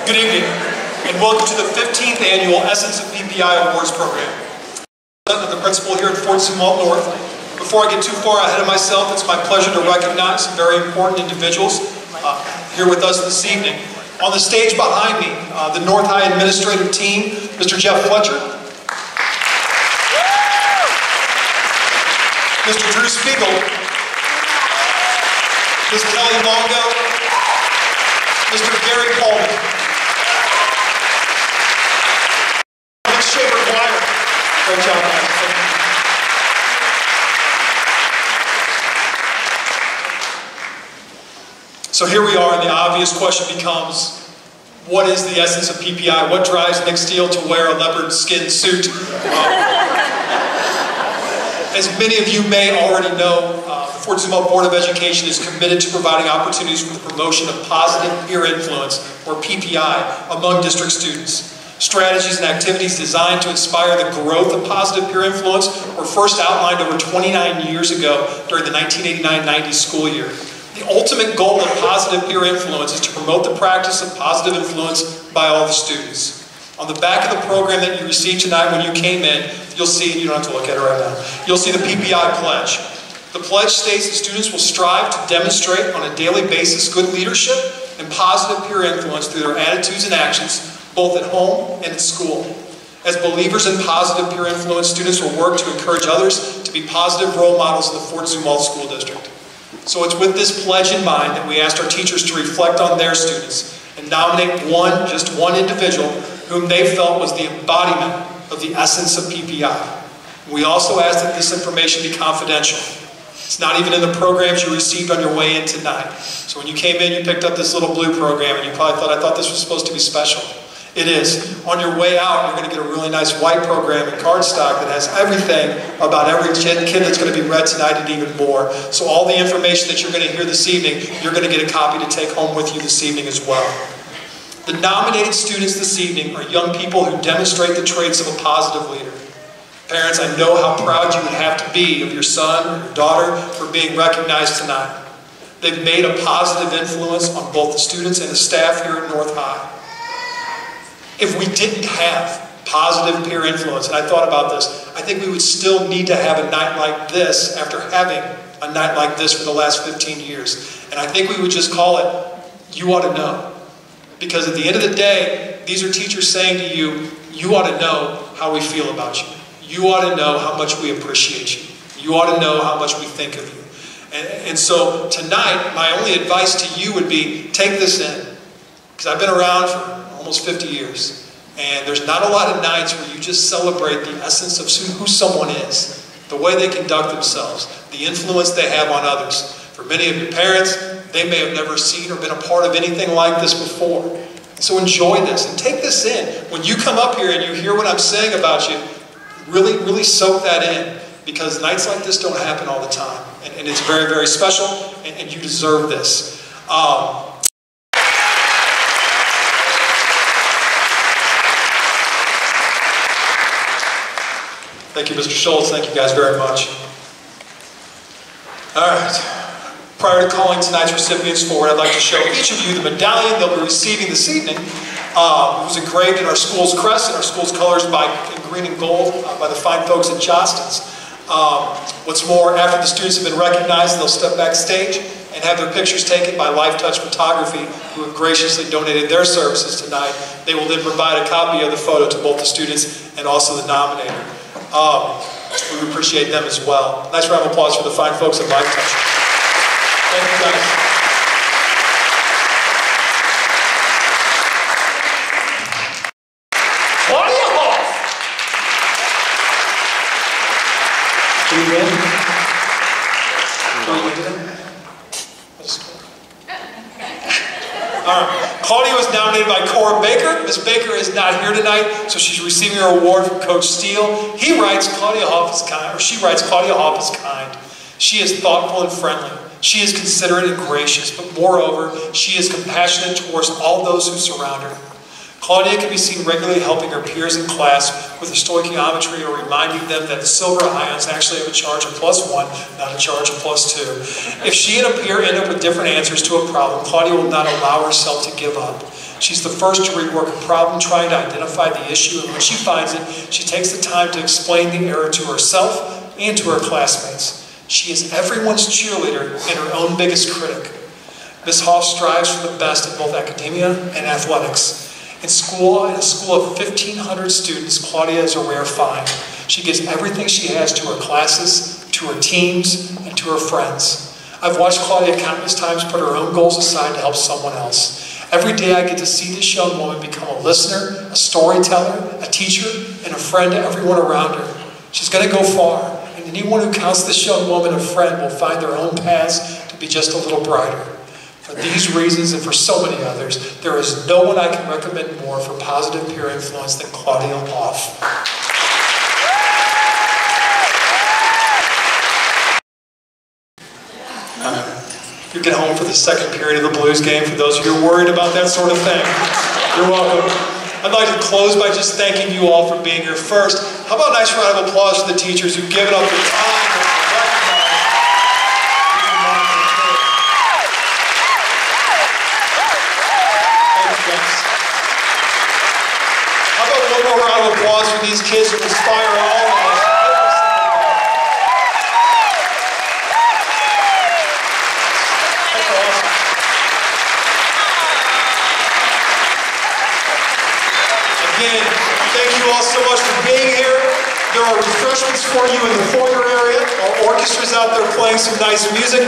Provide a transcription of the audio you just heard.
Good evening, and welcome to the 15th Annual Essence of PPI Awards Program. I'm the principal here at Fort Zumwalt North. Before I get too far ahead of myself, it's my pleasure to recognize some very important individuals here with us this evening. On the stage behind me, the North High Administrative Team, Mr. Jeff Fletcher, Mr. Drew Spiegel, Ms. Kelly Longo, Mr. Gary Coleman. Great job, guys. So here we are, and the obvious question becomes, what is the essence of PPI? What drives Nick Steele to wear a leopard skin suit? As many of you may already know, the Fort Zumwalt Board of Education is committed to providing opportunities for the promotion of positive peer influence, or PPI, among district students. Strategies and activities designed to inspire the growth of positive peer influence were first outlined over 29 years ago during the 1989-90 school year. The ultimate goal of positive peer influence is to promote the practice of positive influence by all the students. On the back of the program that you received tonight when you came in, you'll see, you don't have to look at it right now, you'll see the PPI pledge. The pledge states that students will strive to demonstrate on a daily basis good leadership and positive peer influence through their attitudes and actions, both at home and at school. As believers in positive peer influence, students will work to encourage others to be positive role models in the Fort Zumwalt School District. So it's with this pledge in mind that we asked our teachers to reflect on their students and nominate just one individual whom they felt was the embodiment of the essence of PPI. We also asked that this information be confidential. It's not even in the programs you received on your way in tonight. So when you came in, you picked up this little blue program and you probably thought, I thought this was supposed to be special. It is. On your way out, you're going to get a really nice white program in cardstock that has everything about every kid that's going to be read tonight and even more. So all the information that you're going to hear this evening, you're going to get a copy to take home with you this evening as well. The nominated students this evening are young people who demonstrate the traits of a positive leader. Parents, I know how proud you would have to be of your son or your daughter for being recognized tonight. They've made a positive influence on both the students and the staff here at North High. If we didn't have positive peer influence, and I thought about this, I think we would still need to have a night like this after having a night like this for the last 15 years. And I think we would just call it, you ought to know. Because at the end of the day, these are teachers saying to you, you ought to know how we feel about you. You ought to know how much we appreciate you. You ought to know how much we think of you. And so tonight, my only advice to you would be, take this in. Because I've been around for almost 50 years. And there's not a lot of nights where you just celebrate the essence of who someone is, the way they conduct themselves, the influence they have on others. For many of your parents, they may have never seen or been a part of anything like this before. So enjoy this and take this in. When you come up here and you hear what I'm saying about you, really soak that in, because nights like this don't happen all the time. And it's very, very special, and you deserve this. Thank you, Mr. Schultz. Thank you guys very much. All right. Prior to calling tonight's recipients forward, I'd like to show each of you the medallion they'll be receiving this evening. It was engraved in our school's crest and our school's colors in green and gold by the fine folks at Johnston's. What's more, after the students have been recognized, they'll step backstage and have their pictures taken by Life Touch Photography, who have graciously donated their services tonight. They will then provide a copy of the photo to both the students and also the nominator. We appreciate them as well. Nice round of applause for the fine folks at Life Touch. Thank you guys. Claudia Hoff! Can you win? All right. Claudia was nominated by Cora Baker. Ms. Baker is not here tonight, so she's receiving her award from Coach Steele. He writes Claudia Hoff is kind, or she writes Claudia Hoff is kind. She is thoughtful and friendly. She is considerate and gracious, but moreover, she is compassionate towards all those who surround her. Claudia can be seen regularly helping her peers in class with stoichiometry or reminding them that the silver ions actually have a charge of +1, not a charge of +2. If she and a peer end up with different answers to a problem, Claudia will not allow herself to give up. She's the first to rework a problem, trying to identify the issue, and when she finds it, she takes the time to explain the error to herself and to her classmates. She is everyone's cheerleader and her own biggest critic. Ms. Hoff strives for the best in both academia and athletics. In a school of 1,500 students, Claudia is a rare find. She gives everything she has to her classes, to her teams, and to her friends. I've watched Claudia countless times put her own goals aside to help someone else. Every day I get to see this young woman become a listener, a storyteller, a teacher, and a friend to everyone around her. She's going to go far, and anyone who counts this young woman a friend will find their own paths to be just a little brighter. For these reasons and for so many others, there is no one I can recommend more for positive peer influence than Claudia Hoff. You get home for the second period of the Blues game, for those of you who are worried about that sort of thing. You're welcome. I'd like to close by just thanking you all for being here first. How about a nice round of applause for the teachers who've given up their time and How about one more round of applause for these kids who inspire all of us? Again, thank you all so much for being here. There are refreshments for you in the foyer area. Our orchestra's out there playing some nice music.